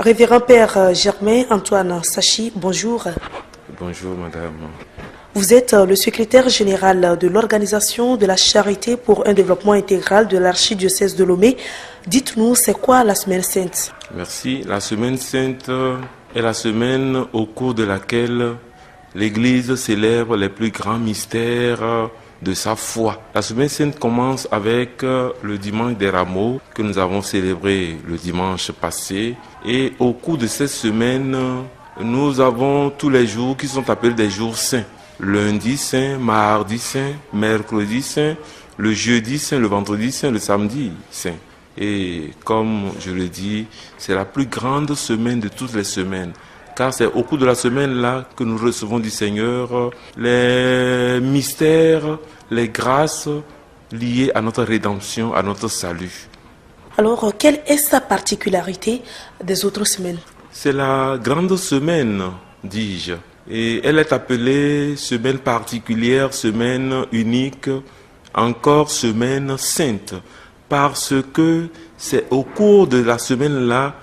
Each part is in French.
Révérend Père Germain Antoine Sachi, bonjour. Bonjour madame. Vous êtes le secrétaire général de l'Organisation de la Charité pour un développement intégral de l'archidiocèse de Lomé. Dites-nous, c'est quoi la Semaine Sainte? Merci. La Semaine Sainte est la semaine au cours de laquelle l'Église célèbre les plus grands mystères de sa foi. La Semaine Sainte commence avec le dimanche des rameaux que nous avons célébré le dimanche passé. Et au cours de cette semaine, nous avons tous les jours qui sont appelés des jours saints. Lundi saint, mardi saint, mercredi saint, le jeudi saint, le vendredi saint, le samedi saint. Et comme je le dis, c'est la plus grande semaine de toutes les semaines. Car c'est au cours de la semaine-là que nous recevons du Seigneur les mystères, les grâces liées à notre rédemption, à notre salut. Alors, quelle est sa particularité des autres semaines? C'est la grande semaine, dis-je. Et elle est appelée semaine particulière, semaine unique, encore semaine sainte. Parce que c'est au cours de la semaine-là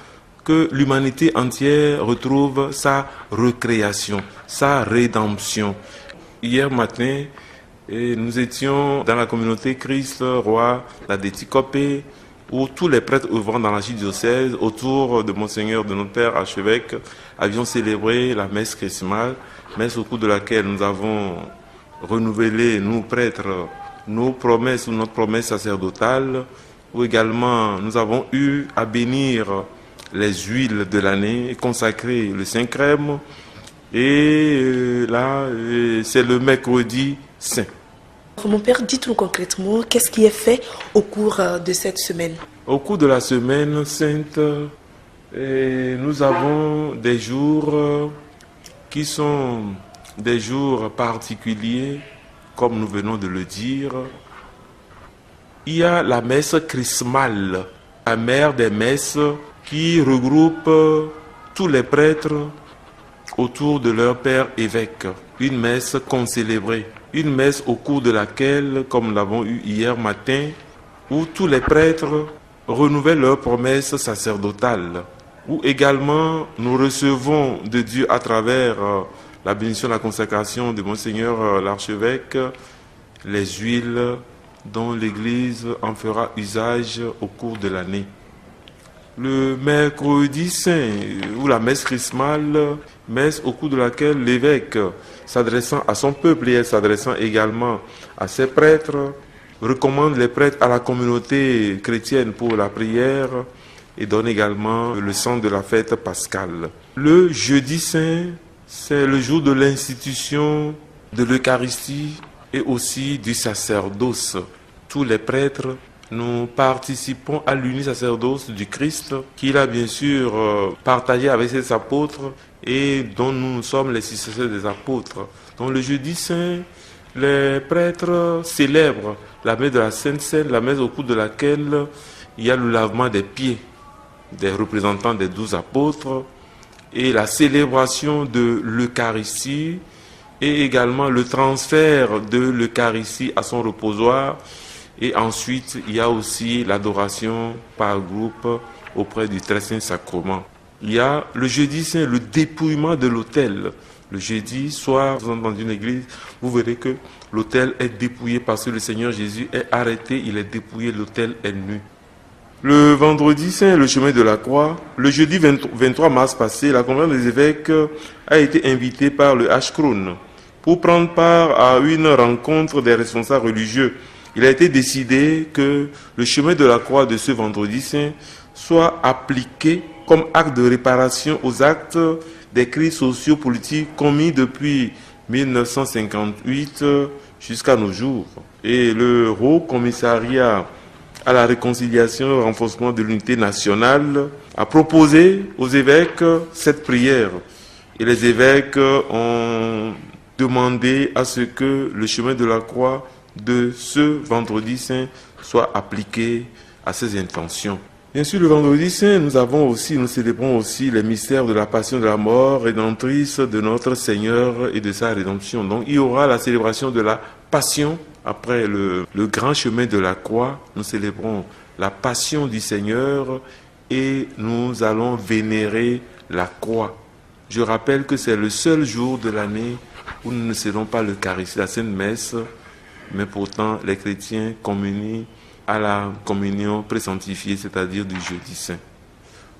que l'humanité entière retrouve sa recréation, sa rédemption. Hier matin, nous étions dans la communauté Christ, Roi, la Déticopée, où tous les prêtres œuvrant dans l'archidiocèse, autour de Monseigneur, de notre Père archevêque, avions célébré la messe chrismale, messe au cours de laquelle nous avons renouvelé, nous prêtres, nos promesses ou notre promesse sacerdotale, où également nous avons eu à bénir les huiles de l'année, consacrer le Saint-Crème, et c'est le mercredi saint. Mon père, dites-nous concrètement, qu'est-ce qui est fait au cours de cette semaine? Au cours de la semaine sainte, nous avons des jours qui sont des jours particuliers, comme nous venons de le dire. Il y a la messe chrismale, la mère des messes qui regroupe tous les prêtres autour de leur père évêque. Une messe concélébrée, une messe au cours de laquelle, comme nous l'avons eu hier matin, où tous les prêtres renouvellent leurs promesses sacerdotales, où également nous recevons de Dieu à travers la bénédiction, la consacration de Monseigneur l'archevêque, les huiles dont l'Église en fera usage au cours de l'année. Le mercredi saint, ou la messe chrismale, messe au cours de laquelle l'évêque, s'adressant à son peuple et s'adressant également à ses prêtres, recommande les prêtres à la communauté chrétienne pour la prière et donne également le sang de la fête pascale. Le jeudi saint, c'est le jour de l'institution de l'Eucharistie et aussi du sacerdoce. Tous les prêtres, nous participons à l'uni-sacerdoce du Christ qu'il a bien sûr partagé avec ses apôtres et dont nous sommes les successeurs des apôtres. Donc le jeudi saint, les prêtres célèbrent la messe de la Sainte Seine, la messe au cours de laquelle il y a le lavement des pieds des représentants des 12 apôtres et la célébration de l'Eucharistie et également le transfert de l'Eucharistie à son reposoir. Et ensuite, il y a aussi l'adoration par groupe auprès du Très Saint Sacrement. Il y a le jeudi saint, le dépouillement de l'autel. Le jeudi soir, vous êtes dans une église, vous verrez que l'autel est dépouillé parce que le Seigneur Jésus est arrêté, il est dépouillé, l'autel est nu. Le vendredi saint, le chemin de la croix. Le jeudi 23 mars passé, la conférence des évêques a été invitée par le H-Kron pour prendre part à une rencontre des responsables religieux. Il a été décidé que le chemin de la croix de ce vendredi saint soit appliqué comme acte de réparation aux actes des crises sociopolitiques commis depuis 1958 jusqu'à nos jours. Et le Haut Commissariat à la réconciliation et au renforcement de l'unité nationale a proposé aux évêques cette prière. Et les évêques ont demandé à ce que le chemin de la croix de ce vendredi saint soit appliqué à ces intentions. Bien sûr, le vendredi saint, nous célébrons aussi les mystères de la passion, de la mort rédemptrice de notre Seigneur et de sa rédemption. Donc, il y aura la célébration de la passion. Après le grand chemin de la croix, nous célébrons la passion du Seigneur et nous allons vénérer la croix. Je rappelle que c'est le seul jour de l'année où nous ne célébrons pas l'Eucharistie, la Sainte Messe, mais pourtant les chrétiens communient à la communion présanctifiée, c'est-à-dire du jeudi saint.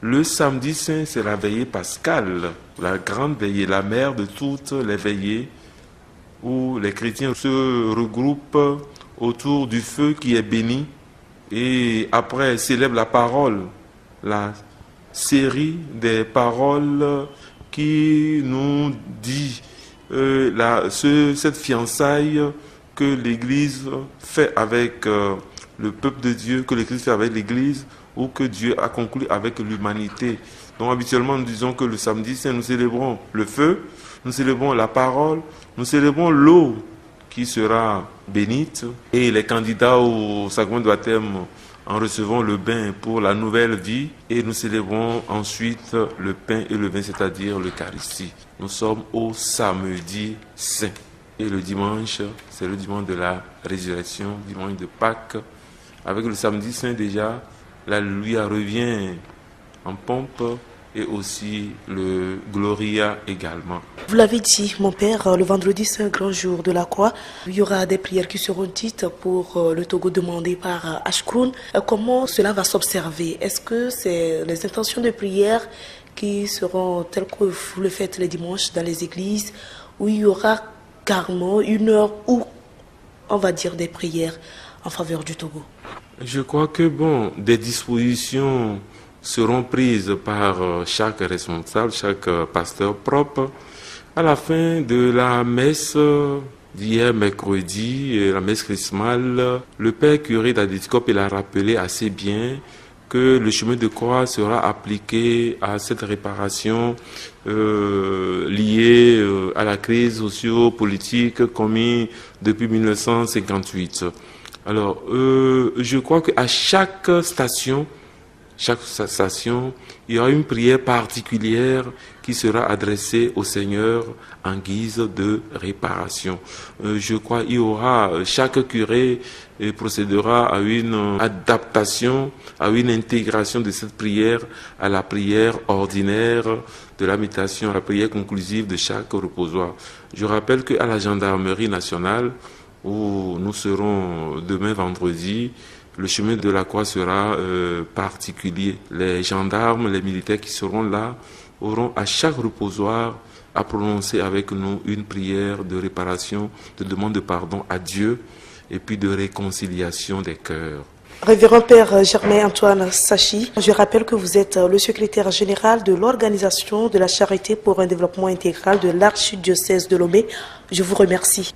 Le samedi saint, c'est la veillée pascale, la grande veillée, la mère de toutes les veillées, où les chrétiens se regroupent autour du feu qui est béni et après célèbrent la parole, la série des paroles qui nous dit cette fiançaille que l'Église fait avec le peuple de Dieu, que l'Église fait avec l'Église, ou que Dieu a conclu avec l'humanité. Donc habituellement nous disons que le samedi saint, nous célébrons le feu, nous célébrons la parole, nous célébrons l'eau qui sera bénite, et les candidats au sacrement de baptême en recevant le bain pour la nouvelle vie, et nous célébrons ensuite le pain et le vin, c'est-à-dire l'Eucharistie. Nous sommes au samedi saint. Et le dimanche, c'est le dimanche de la résurrection, dimanche de Pâques. Avec le samedi saint déjà, l'Alléluia revient en pompe et aussi le Gloria également. Vous l'avez dit, mon père, le vendredi saint, grand jour de la croix, il y aura des prières qui seront dites pour le Togo demandé par Ashkroun. Comment cela va s'observer? Est-ce que c'est les intentions de prière qui seront telles que vous le faites les dimanches dans les églises, où il y aura carrément une heure où on va dire des prières en faveur du Togo? Je crois que des dispositions seront prises par chaque responsable, chaque pasteur propre. À la fin de la messe d'hier mercredi, la messe chrismale, le père curé d'Adiscope a rappelé assez bien que le chemin de croix sera appliqué à cette réparation liée à la crise socio-politique commise depuis 1958. Alors, je crois qu'à chaque station, il y aura une prière particulière qui sera adressée au Seigneur en guise de réparation. Je crois qu'il y aura, chaque curé procédera à une adaptation, à une intégration de cette prière à la prière ordinaire de la méditation, à la prière conclusive de chaque reposoir. Je rappelle qu'à la gendarmerie nationale, où nous serons demain vendredi, le chemin de la croix sera particulier. Les gendarmes, les militaires qui seront là auront à chaque reposoir à prononcer avec nous une prière de réparation, de demande de pardon à Dieu et puis de réconciliation des cœurs. Révérend Père Germain-Antoine Sachi, je rappelle que vous êtes le secrétaire général de l'Organisation de la Charité pour un développement intégral de l'archidiocèse de Lomé. Je vous remercie.